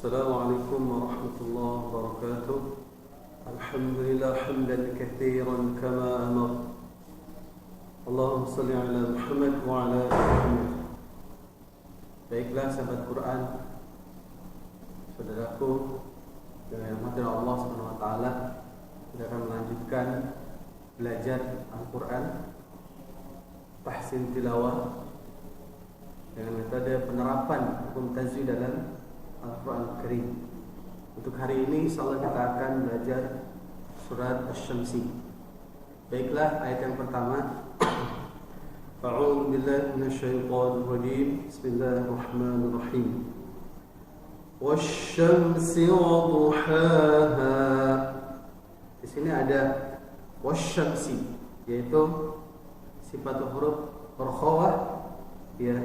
Assalamualaikum warahmatullahi wabarakatuh. Alhamdulillah hamdan katsiran kama amar. Allahumma salli ala Muhammad wa ala ali Muhammad. Baiklah sahabat Quran, saudaraku yang dirahmati Allah Subhanahu wa taala, kita akan melanjutkan belajar Al-Qur'an, tahsin tilawah dengan metode penerapan hukum tajwid dalam Al-Quran Al-Karim. Untuk hari ini insyaallah kita akan belajar surat Asy-Syamsi. Baiklah, ayat yang pertama. A'udzu billahi minasyaitonir rajim. Bismillahirrahmanirrahim. Wasy-syamsi wa duhaha. Di sini ada wasy-syamsi, yaitu sifat huruf rokhawah, ya.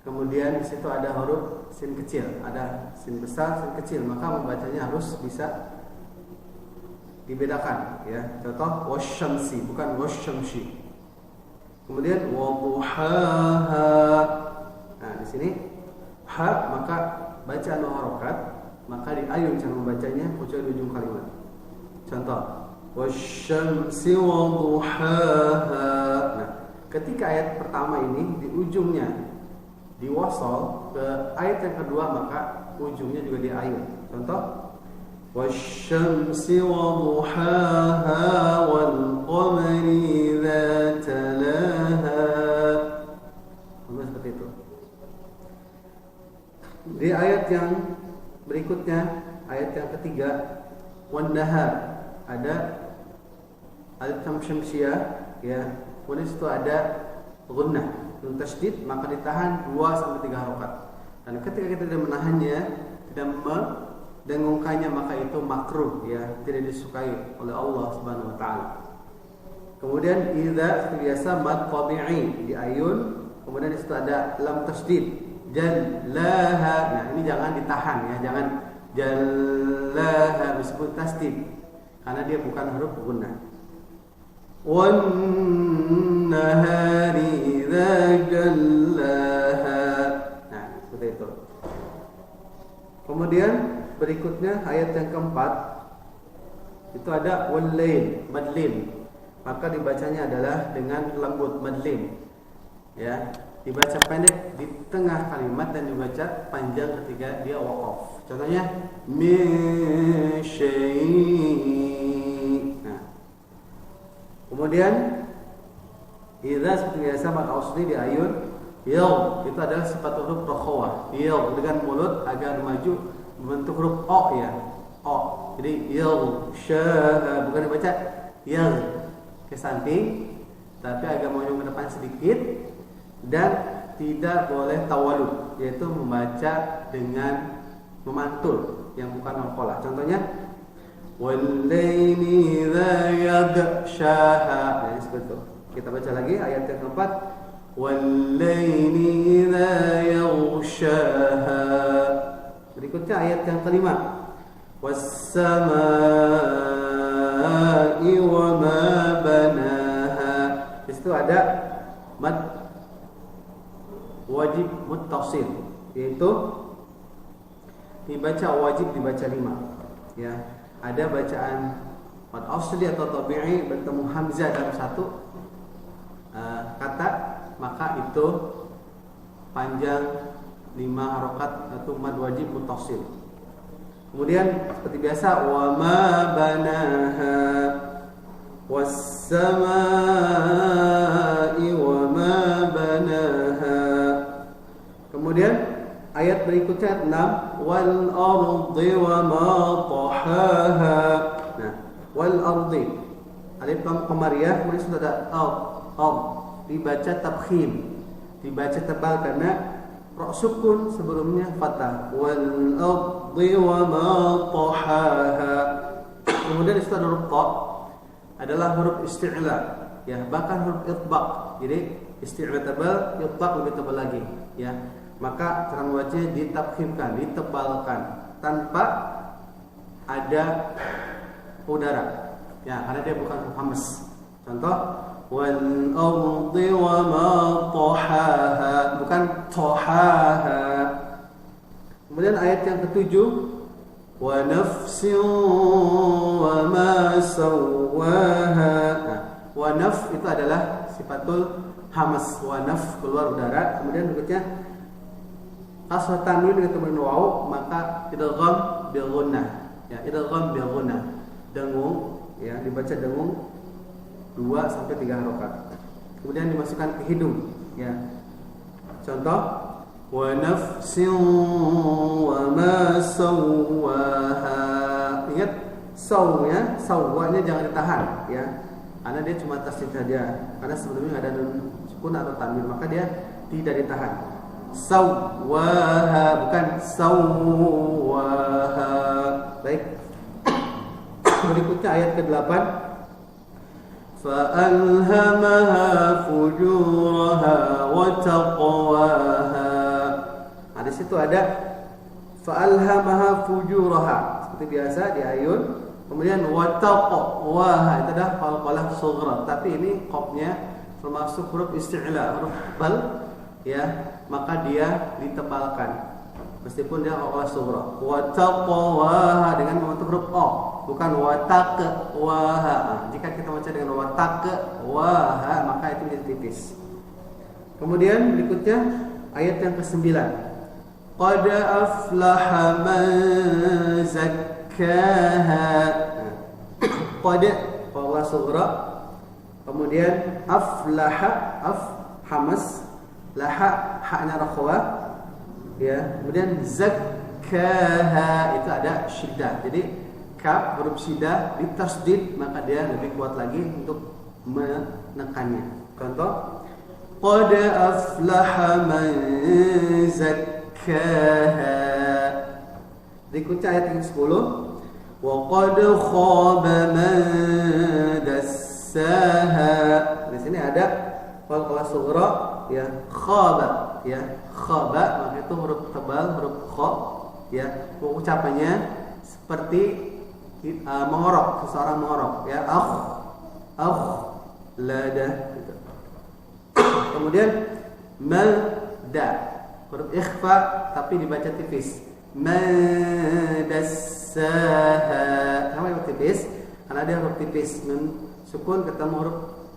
Kemudian di situ ada huruf sin kecil, ada sin besar, sin kecil, maka membacanya harus bisa dibedakan, ya. Contoh wasyamsi, bukan wasyamsi. Kemudian waduhaha. Nah, di sini ha, maka bacaan harokat, maka diayun cara membacanya kecuali di ujung kalimat. Contoh wasyamsi waduhaha. Nah, ketika ayat pertama ini di ujungnya diwasal ke ayat yang kedua, maka ujungnya juga diayun. Contoh wasyamsi waduhaha wal qamari idza talaha. Seperti itu. Di ayat yang berikutnya, ayat yang ketiga, wan nahar, ada alif lam syamsiyah, ya. Kemudian itu ada gunnah tasydid, maka ditahan 2 sampai 3 harokat. Dan ketika kita tidak menahannya, tidak mendengungkannya, maka itu makruh, ya, tidak disukai oleh Allah Subhanahu wa taala. Kemudian idza biasa mad tabi'i diayun, kemudian di situ ada lam tasydid jallaha. Nah, ini jangan ditahan, ya, jangan jallaha disebut tasydid karena dia bukan huruf gunnah. Wan nahari idza jallaha. Nah, seperti itu. Kemudian berikutnya ayat yang keempat itu ada wal lail madlin, maka dibacanya adalah dengan lembut madlin, ya, dibaca pendek di tengah kalimat dan dibaca panjang ketika dia waqaf. Contohnya min syai'. Nah, kemudian idza seperti biasa mad asli di ayun yaw, itu adalah sifat huruf rokhawah. Yaw dengan mulut agak maju membentuk huruf o, ya, o. Jadi yaw sya, bukan dibaca yaw ke samping, tapi agak maju ke depan sedikit, dan tidak boleh tawalud, yaitu membaca dengan memantul yang bukan qalqalah. Contohnya wal-laili idza yaghshaha. Nah, seperti itu. Kita baca lagi ayat yang keempat. Wal-laili idza yaghshaha. Berikutnya ayat yang kelima. Was-samaa'i wa ma banaha. Di situ ada mad wajib muttasil, yaitu wajib dibaca 5, ya. Ada bacaan mad asli atau tabi'i bertemu hamzah dalam satu kata, maka itu panjang 5 harokat atau mad wajib muttasil. Kemudian seperti biasa wa ma banaha was samaa'i wa ma banaha. Kemudian ayat berikutnya 6 wal ardi wa ma tahaha. Nah, wal ardi alif lam qamariyah, kemudian sudah ada al dibaca tabkhim, dibaca tebal karena ra sukun sebelumnya fathah. Wal ardi wa ma tahaha. Kemudian itu ada huruf ta, adalah huruf isti'la, ya, bahkan huruf itbaq. Jadi isti'la tebal, itbaq lebih tebal lagi, ya. Maka cara membacanya ditabkhimkan, ditebalkan tanpa ada udara, ya, karena dia bukan hamas. Contoh wal ardi wa ma tahaha, bukan tahaha. Kemudian ayat yang ketujuh, wa nafsin wa ma sawwaha. Nah, wa naf itu adalah sifatul hamas, wa naf keluar udara. Kemudian berikutnya kasrah tanwin dengan tanwin waw, maka idgham bil ghunnah. Ya, idgham bil ghunnah. Dengung, ya, dibaca dengung 2 sampai 3 harokat. Kemudian dimasukkan ke hidung, ya. Contoh, wa nafsin wa ma sawwaha. Ingat sawnya, sawwanya jangan ditahan, ya. Karena dia cuma tasdid saja. Karena sebelumnya ada nun sukun atau tanwin, maka dia tidak ditahan. Sawwaha, bukan sawwaha. Baik. Berikutnya ayat ke-8. فَأَلْهَمَهَا فُجُورَهَا وَتَقْوَاهَا. Nah, di situ ada فَأَلْهَمَهَا فُجُورَهَا seperti biasa di ayun. Kemudian وَتَقْوَاهَا itu adalah qalqalah sughra, tapi ini qafnya termasuk huruf isti'la, huruf tebal, ya, maka dia ditebalkan meskipun dia qalqalah sughra. وَتَقْوَاهَا dengan membentuk huruf o, bukan wataqwaha. Jika kita baca dengan wataqwaha, maka itu menjadi tipis. Kemudian berikutnya ayat yang ke-9. Qad aflaha man zakkaha. Qad qalqalah sughra. Kemudian aflaha, af hamas, laha haknya rakhwa, ya. Kemudian zakkaha itu ada syiddah. Jadi kaf huruf syiddah ditasdid, maka dia lebih kuat lagi untuk menekannya. Contoh, qad aflaha man zakkaha. Berikutnya ayat yang 10. Wa qad khaba man dassaha. Di sini ada qalqalah sughra, ya, khaba, ya, khaba, maka itu huruf tebal, huruf kha, ya. Ucapannya seperti mengorok, seseorang mengorok, ya, lada gitu. Kemudian mada, huruf ikhfa tapi dibaca tipis, madassaha. Kenapa huruf tipis? Karena dia huruf tipis, nun sukun ketemu huruf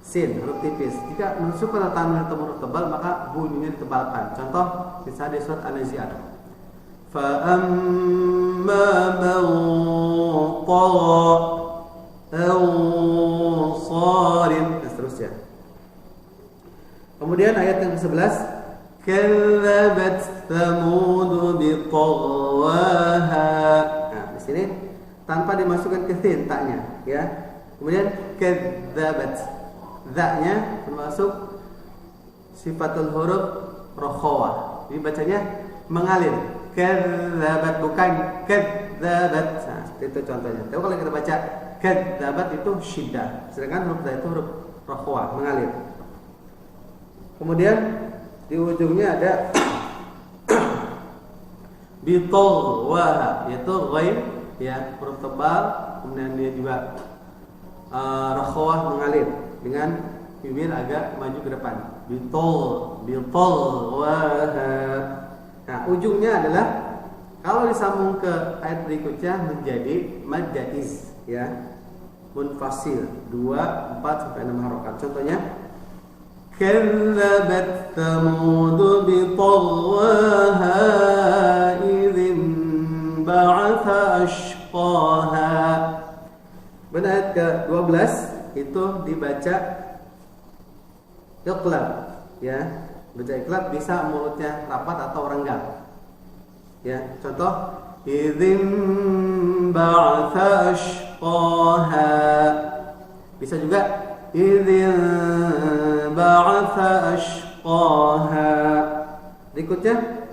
sin, huruf tipis. Jika nun sukun atau tanwin ketemu huruf tebal, maka bunyinya ditebalkan. Contoh misalnya di surat An-Nazi'at, فَأَمَّا مَنْ طَغَى أَوْ صَارٍ, dan seterusnya. Kemudian ayat yang ke-11, كَذَّبَتْ ثَمُودُ بِطَغْوَاهَا. Nah, di sini tanpa dimasukkan ke sin taknya, ya. Kemudian كَذَّبَتْ, zaknya termasuk sifatul huruf rakhawah. Jadi bacanya mengalir. Kadzabat, bukan kadzabat. Nah, seperti itu contohnya. Tapi kalau kita baca kadzabat itu syiddah, sedangkan huruf dha itu huruf rakhwa, mengalir. Kemudian di ujungnya ada bitagwaha, yaitu ghain, ya, huruf tebal, kemudian dia juga rakhwa, mengalir dengan bibir agak maju ke depan. Bitagwaha. Nah, ujungnya adalah kalau disambung ke ayat berikutnya menjadi mad jaiz, ya, munfasil 2, 4 sampai 6 harokat. Contohnya, kadzabat thamud bi taghwaha idzin ba'atha ashqaha. Pada ayat ke-12 itu dibaca iqlab, ya. Baca iqlab bisa mulutnya rapat atau renggang. Ya, contoh idzin ba'atha ashqaha. Bisa juga idzin ba'atha ashqaha. Berikutnya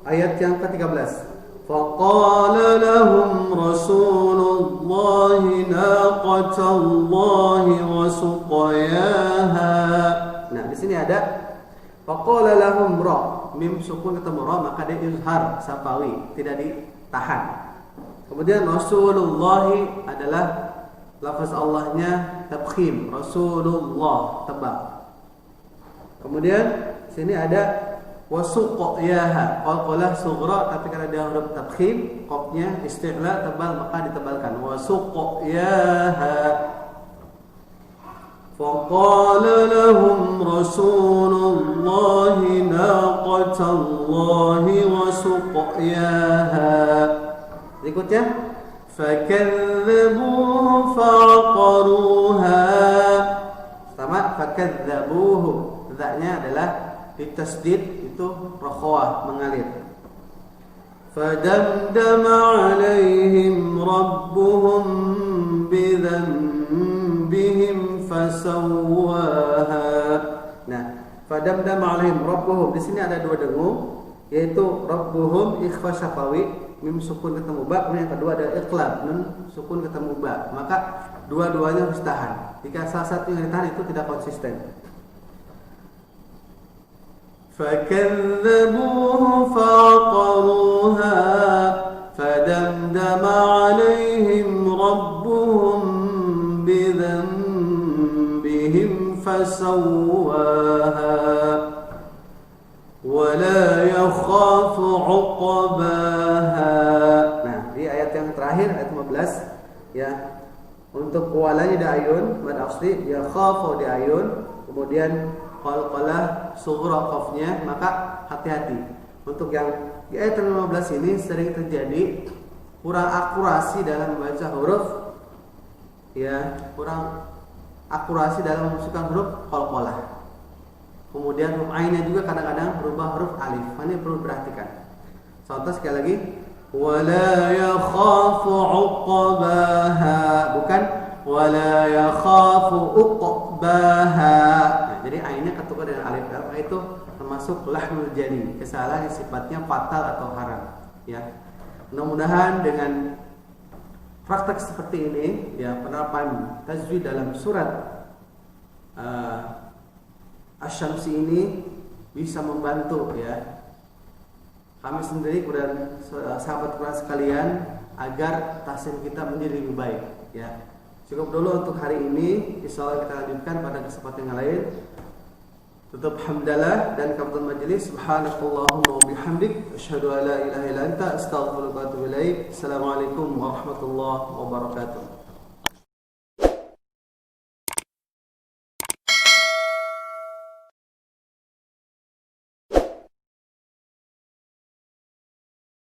ayat yang ke-13. Faqala lahum Rasulullah naqatallahi wa suqayaha. Nah, di sini ada faqala lahum ra, mim sukun ketemu ra, maka dia izhar safawi, tidak ditahan. Kemudian Rasulullah adalah lafaz Allahnya tabkhim, Rasulullah tebal. Kemudian sini ada Wa suqyaha, qalqalah sughra, tapi karena dia huruf tafkhim, qafnya isti'la tebal maka ditebalkan. Wa suqyaha. Faqala lahum Rasulullah naqatallahi wa suqyaha. Berikutnya fakadzabuhu fa'aqaruha. Sama fakadzabuhu, za-nya adalah ditasdid, itu rakhawah, mengalir. Fadamdama alaihim rabbuhum bidzambihim fasawwaha. Nah, fadamdama alaihim rabbuhum, di sini ada dua dengung, yaitu rabbuhum ikhfa syafawi, mim sukun ketemu ba, kemudian yang kedua ada iqlab, nun sukun ketemu ba. Maka dua-duanya harus tahan. Jika salah satu yang ditahan itu tidak konsisten. فَكَذَّبُوهُ فَعَقَرُوهَا فَدَمْدَمَ عَلَيْهِمْ رَبُّهُمْ بِذَنبِهِمْ فَسَوَّاهَا وَلَا يَخَافُ عُقْبَاهَا. Nah, di ayat yang terakhir, ayat 15 ya. Untuk walanya di ayun, mad asli, ya khafu di ayun, kemudian qalqalah sughra qafnya, maka hati-hati. Untuk yang di ayat 15 ini sering terjadi kurang akurasi dalam membaca huruf, ya, kurang akurasi dalam memasukkan huruf qalqalah. Kemudian huruf ainnya juga kadang-kadang berubah huruf alif. Ini perlu diperhatikan. Contoh sekali lagi, wala yakhafu uqbaha, bukan wala yakhafu uqbaha. Nah, jadi ainnya ketukar dengan alif, maka itu termasuk lahnul jari, kesalahan yang sifatnya fatal atau haram, ya. Mudah-mudahan dengan praktek seperti ini, ya, penerapan tajwid dalam surat Asy-Syamsi ini bisa membantu, ya, kami sendiri kemudian sahabat Quran sekalian, agar tahsin kita menjadi lebih baik, ya. Cukup dulu untuk hari ini. Insyaallah kita lanjutkan pada kesempatan yang lain. Tutup hamdalah dan kafatul majelis. Subhanakallahumma wa bihamdik, asyhadu an la ilaha illa anta, astaghfiruka wa atubu ilaik. Assalamualaikum warahmatullahi wabarakatuh.